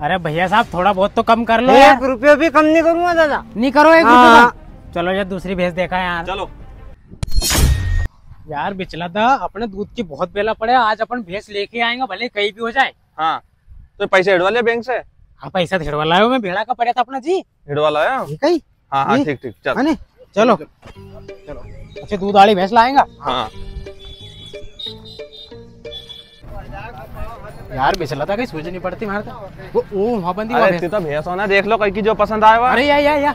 अरे भैया साहब थोड़ा बहुत तो कम कर लो एक यार। रुपये भी कम नहीं करूंगा दादा। नहीं करो एक हाँ। रुपये कम। चलो यार दूसरी भैंस देखा यार। चलो यार बिचला था अपने दूध की बहुत बेला पड़े, आज अपन भैंस लेके आएंगे भले कहीं भी हो जाए। हाँ तो पैसे हिड़वा लिया बैंक से? हाँ पैसा धिड़वा लायो, मैं भेड़ा का पड़ा था अपना जी। हिड़वा लाया? ठीक है। हाँ हाँ ये? ठीक ठीक चल। है नी? चलो अच्छा दूध वाली भैंस लाएंगा। हाँ यार बिचला था कहीं सूझ नहीं पड़ती मार वो वहाँ बंदी अरे इतनी तो भैंस होना, देख लो कहीं की जो पसंद आए हुआ। अरे या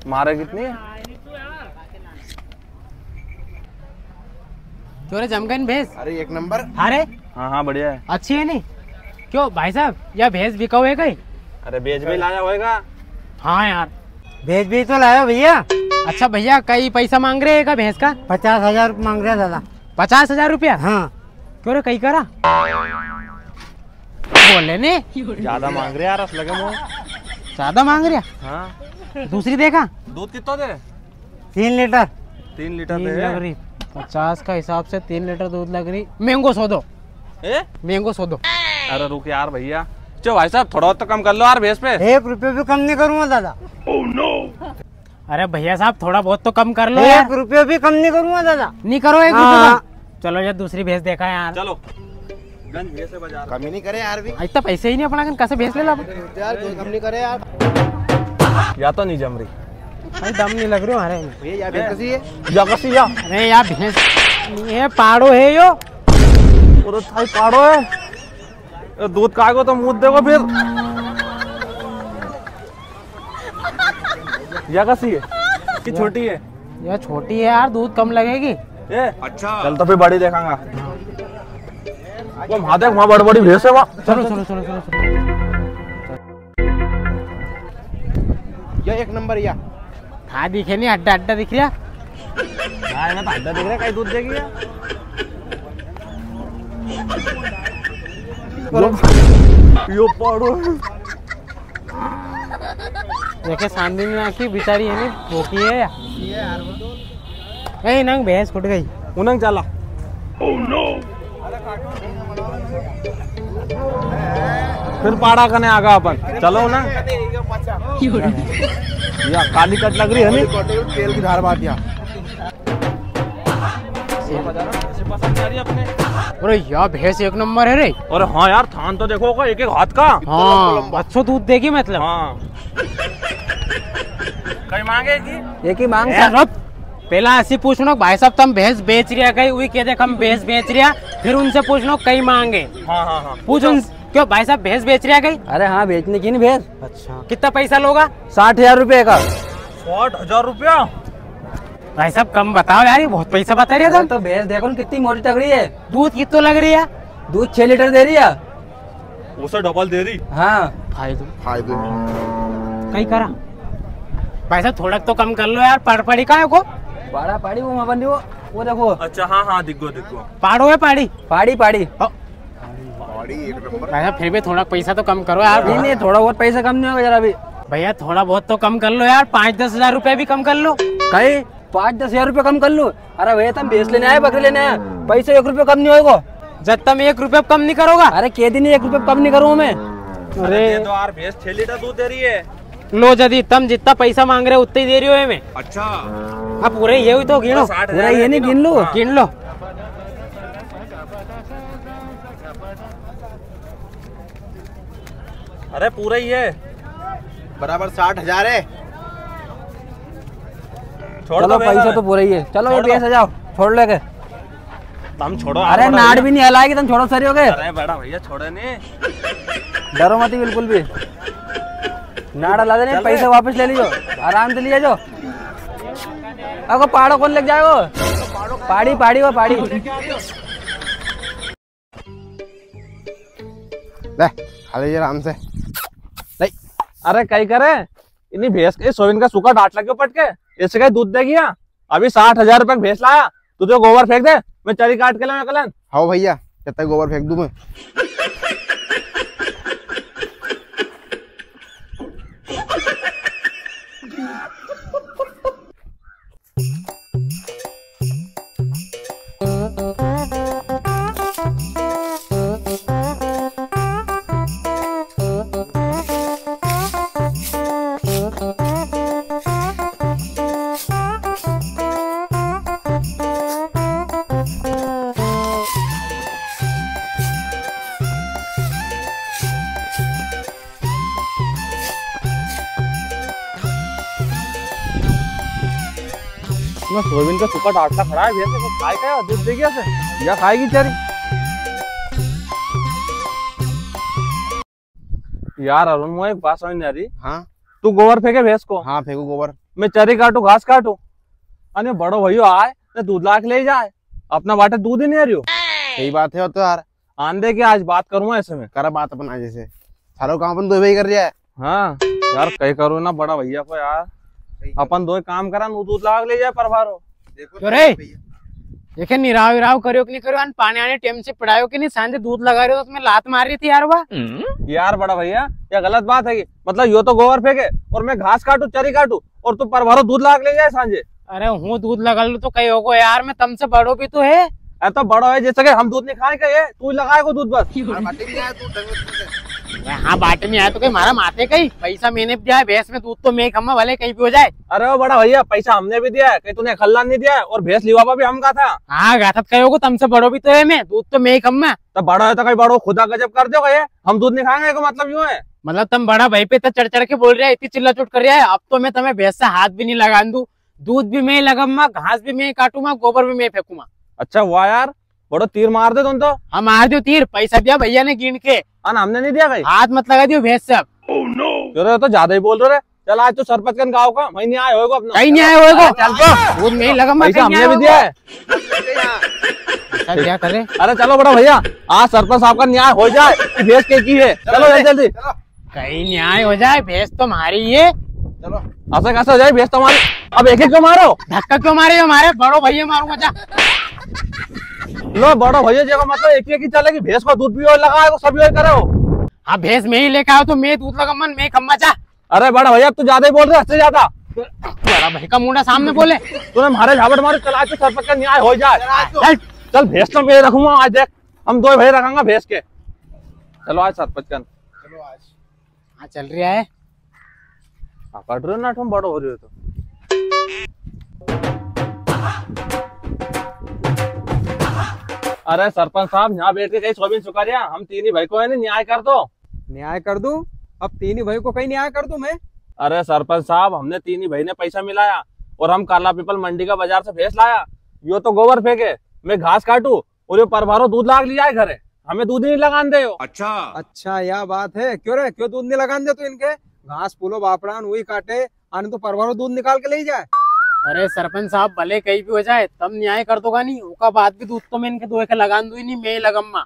मारे कितनी है? क्यों रे जमगन भैंस? अरे एक नंबर। अरे हाँ हाँ बढ़िया है। अच्छी है नहीं? क्यों भाई साहब या भैंस बिकाऊ है कहीं? अरे बेच भी लाया होएगा। हाँ यार। भेज भी तो लाया भैया। अच्छा भैया कई पैसा मांग रहे हैं का भैंस का? 50,000 मांग रहा दादा। 50,000 रुपया? हाँ क्यों रे कहीं करा बोले ने? ज्यादा मांग रहे यार, लगे मुँह। ज्यादा मांग रहा? हाँ दूसरी देखा? दूध कितना दे? 3 लीटर। 3 लीटर तीन दे। लग रही 50 का हिसाब से 3 लीटर दूध लग रही। मैंगो सो दो, ए? मैंगो सो दो। अरे रुक यार भैया, चलो भाई साहब थोड़ा तो कम कर लो यार भैंस पे। एक रुपये भी कम नहीं करूंगा दादा। अरे भैया साहब थोड़ा बहुत तो कम कर लो यार। एक रुपये भी कम नहीं करूंगा दादा। नहीं करो एक हाँ। रुपये कम। चलो यार दूसरी भैंस देखा यार। चलो गंज भैंस से बाजार। कमी नहीं करे यार भी। आज तो पैसे ही नहीं अपना कैसे भैंस ले ला। यार कोई कम नहीं करे यार। या तो नहीं जम रही भाई दम नहीं लग रही हमारे में। भैया यार भैंस कैसी है? या कसी या। अरे यार भैंस नहीं है, पाड़ो है यो। वो थाई पाड़ो है। ये दूध कागो तो मुंह देखो फिर। या कसी है कि छोटी है? यह छोटी है यार, दूध कम लगेगी। ये अच्छा चल तो फिर बड़ी देखांगा। वो वहाँ देख, वहाँ बड़ी बड़ी भैंस है वहाँ। चलो चलो चलो चलो चलो। ये एक नंबर या। हाँ दिखे नहीं, अड्डा अड्डा दिख रहा। हाँ ना तो दिख रहा है, कहीं दूध देगी या? यो पाड़ो देखे सामने में आखी बेचारी है नहीं भूखी है या? ए नंग भैंस फुट गई। उनंग चला। फिर पाड़ा करने आगा अपन। चलो ना या काली कट लग रही है नहीं? तेल की धार बात या। पसंद आ रही है अपने। अरे यार भैंस एक नंबर है रे। अरे हाँ यार, थान तो देखो एक एक हाथ का। हाँ अच्छा दूध देगी मतलब। हाँ कहीं मांगेगी? एक ही मांग यार रुक, पहला ऐसी पूछना भाई साहब तुम भैंस बेच रिया कहीं वही कहते हम भैंस बेच रिया, फिर उनसे पूछना कहीं मांगे। हाँ हाँ हाँ पूछ उन क्यों भाई साहब भैंस बेच रिया कहीं? अरे हाँ बेचने की नहीं भैंस। अच्छा कितना पैसा लोगा? 60,000 रुपए का। 60,000 रुपया? भाई साहब कम बताओ यार, ये बहुत पैसा बता रहे तुम। तो भैंस देखो कितनी मोटी तगड़ी है। दूध कितना लग रही है? दूध 6 लीटर दे रही है। उसे डबल दे रही। हाँ फायदो कहीं करा। भाई साहब थोड़ा तो कम कर लो यार, पड़ी का है को पाड़ा पाड़ी वो बनी वो देखो। अच्छा हाँ हाँ दिखो दिखो। पाड़ो है पाड़ी पाड़ी पाड़ी। भाई साहब फिर भी थोड़ा पैसा तो कम करो यार। नहीं थोड़ा बहुत पैसा कम नहीं होगा जरा भी। भैया थोड़ा बहुत तो कम कर लो यार, 5-10 हजार रुपए भी कम कर लो। कहीं 5-10 हजार रुपए कम कर लूं? अरे भैया तुम भैंस लेने आए बकरी लेने आए, पैसे 1 रुपये कम नहीं होगा। जब तुम 1 रुपये कम नहीं करोगा? अरे के दिन 1 रुपये कम नहीं करूँ मैं। अरे तो यार भैंस 6 लीटर दूध दे रही है। लो जदी तुम जितना पैसा मांग रहे हो उतना ही दे रही हो मैं। अच्छा अब पूरे ये हुई तो गिनो। 60,000 पूरा ये नहीं गिन लो। गिन लो। अरे पूरा ही है, बराबर 60,000 है। छोड़ चलो दो पैसा तो पूरा ही है। चलो ये पैसा जाओ छोड़ लेके। तुम छोड़ो। अरे नाड़ भी नहीं हलाएगी तुम, छोड़ो सरी हो गए। अरे बड़ा भैया छोड़े नहीं। डरो मत बिल्कुल भी। नाड़ हला देने, पैसा वापस ले लीजिए, आराम से लिए जाओ। अगर पहाड़ो कौन लग जाएगा? पाड़ी पाड़ी वो पाड़ी ले खा लीजिए आराम से। नहीं अरे कहीं करे इन्हीं भैंस के सोयाबीन का सूखा डांट लगे पट के, इससे कहीं दूध देगी? अभी 60,000 रुपए भैंस लाया, तू तो गोबर फेंक दे, मैं चरी काट के लाऊं कलन। हाँ भैया कितना गोबर फेंक दूं मैं? में सोयाबीन का सूखा डाटला खड़ा है, भैंस को खाए क्या दूध देगी ऐसे या खाएगी चरी? यार अरुण मुझे एक बात समझ नहीं आ रही। हाँ तू गोबर फेंके भैंस को, हाँ फेंकू गोबर। मैं चरी काटू घास काटू, अरे बड़ो भैया आए तो दूध ला के ले जाए, अपना बाटे दूध ही नहीं आ रही हो। सही बात है। तो यार आंधे की आज बात करूंगा ऐसे में। करा बात अपना जैसे सारों काम अपन दो भाई कर रहा है। हाँ यार कहीं करो ना बड़ा भैया को यार, अपन दो काम करा दूध ला के ले जाए परवारो। क्यों रे देखे निराव विराव करो कि नहीं करो, पानी आने टाइम से पढ़ायो कि नहीं, सांझे दूध लगा रहे हो तो उसमें लात मार रही थी यार। वाह यार बड़ा भैया ये गलत बात है, मतलब यो तो गोबर फेंके और मैं घास काटू चरी काटू और तू परवारो दूध ला के ले जाए सांझे। अरे हूँ दूध लगा लू तो कहीं होगो यार, मैं तुमसे बड़ो भी तो है। तो बड़ा है जैसे कि हम दूध नहीं खाए क्या, तू लगाएगा दूध बस। हाँ बाटे में आया तो कहीं मारा माते कहीं पैसा मैंने भी दिया है, भैंस में दूध तो मैं खम्मा भले कहीं भी हो जाए। अरे वो बड़ा भैया पैसा हमने भी दिया है, कहीं तूने खल्लान नहीं दिया है, और भैंस लिवापा भी हम का था। हाँ गाथत कहीं होगो, तुमसे बड़ो भी तो है, मैं दूध तो मैं खम्मा। तो बड़ा है तो कहीं बड़ो खुदा गजब कर दो कहीं हम दूध नहीं खाएंगे का मतलब यूं है। मतलब तुम बड़ा भाई पे तो चढ़ चढ़ के बोल रहा है, इतनी चिल्ला चुट कर रहा है। अब तो मैं तुम्हें भैंस से हाथ भी नहीं लगा दूं, दूध भी मैं लगाऊंगा, घास भी मैं काटूंगा, गोबर भी मैं फेंकूंगा। अच्छा हुआ यार, बड़ो तीर मार दे तुम तो। हम मार दो तीर, पैसा दिया भैया ने गिन के, हमने नहीं दिया कहीं। हाथ मत लगा दियो भैंस से। अब तो ज्यादा ही बोल रहे। चल आज तो सरपंच का गाँव का वही नहीं आए होगा अपना, कहीं नहीं आए होगा। चल तो दूध में ही लगा, पैसा हमने भी दिया है। क्या करे? अरे चलो बड़ा भैया आज सरपंच साहब का न्याय हो जाए, भैंस की है। चलो जल्दी जल्दी कहीं न्याय हो जाए, भैंस तो हमारी है। चलो ऐसा कैसे हो जाए भैंस तुम्हारी? अब एक एक क्यों मारो? धक्का क्यों मारे हमारे? बड़ो भैया मारूंगा जा। लो बड़ो भैया जी का मतलब एक ही चलेगी, भैंस को दूध भी और लगाए सभी और करे हो। हाँ भैंस में ही लेकर आओ तो मैं दूध लगा मन मैं खम्मा जा। अरे बड़ा भैया अब तो ज्यादा ही बोल रहे, हद से ज्यादा। बड़ा भाई का मुंडा सामने बोले, तूने मारे झापट मारे। चल आज तो सरपंच का न्याय हो जाए। चल चल भैंस तो मैं रखूंगा आज, देख हम दो भाई रखेंगे भैंस के। चलो आज सरपंच का। चलो आज हाँ चल रहा है। काट रहे हो ना तुम, बड़ो हो रहे हो तो। अरे सरपंच साहब यहाँ बैठ के कहीं सोयाबीन सुखा दिया, हम तीन ही भाई को है ना न्याय कर दो। न्याय कर दूं? अब तीन ही भाई को कहीं न्याय कर दूं मैं? अरे सरपंच साहब हमने तीन ही भाई ने पैसा मिलाया और हम काला पीपल मंडी का बाजार से भैंस लाया, यो तो गोबर फेंके, मैं घास काटू और ये परवारो दूध लाग लिया है घरे, हमें दूध नहीं लगान दे हो। अच्छा यह बात है। क्यों रे, क्यों दूध नहीं लगान दे तू इनके? घास फूलो बापड़ान वही काटे, आने तो परवारो दूध निकाल के ले जाए। अरे सरपंच साहब भले कहीं भी हो जाए, तब न्याय कर दोगा नहीं, उसका बाद भी दूध तो मैं इनके दो के लगान दूं ही नहीं, मैं ही लगम्मा।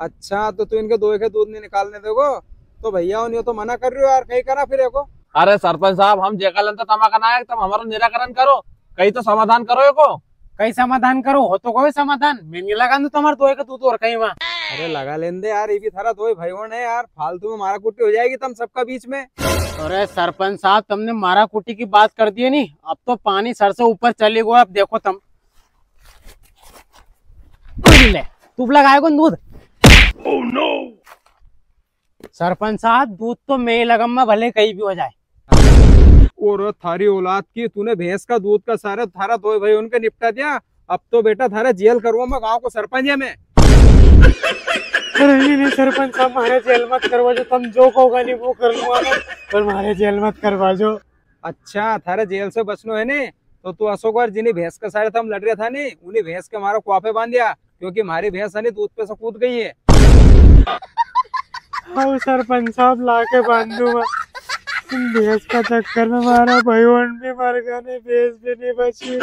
अच्छा तो तू इनके दो के दूध नहीं निकालने देगो तो भैया उन्हें तो मना कर रहे हो यार, कहीं करा फिर को। अरे सरपंच साहब हम जेकालन तो तमाका नायक, तब हमारा निराकरण करो, कहीं तो समाधान करो को। कहीं समाधान करो हो तो कोई समाधान, मैं नहीं लगा दूं तुम्हारे दो के दूध और कहीं वहाँ। अरे लगा लेन दे यार, ये भी थारा दो भाई है यार, फालतू में मारा कुट्टी हो जाएगी तुम सबका बीच में। अरे सरपंच साहब तुमने मारा कुटी की बात कर दी है नहीं, अब तो पानी सर से ऊपर चले गो। अब देखो तुम ले तू लगाएगा दूध। सरपंच साहब दूध तो मैं लगम्मा भले कहीं भी हो जाए। और थारी औलाद की तूने भैंस का दूध का सारा थारा दो भाई उनके निपटा दिया, अब तो बेटा थारा जेल करूँ मैं, गाँव को सरपंच है मैं। नहीं सरपंच साहब हमारे जेल मत करवा जो, तुम जो कहोगा नहीं वो कर लूंगा मैं, पर हमारे जेल मत करवा जो। अच्छा थारे जेल से बचनो है ने, तो तू अशोक बार जिन्हें भैंस के सारे हम लड़ रहे था ने, उन्हीं भैंस के हमारा कुआफे बांध दिया, क्योंकि हमारी भैंस है दूध पे से कूद गई है। हाँ सरपंच साहब ला के बांध दूंगा, भैंस का चक्कर में हमारा भाईवन भी मर गया, भैंस भी नहीं बची।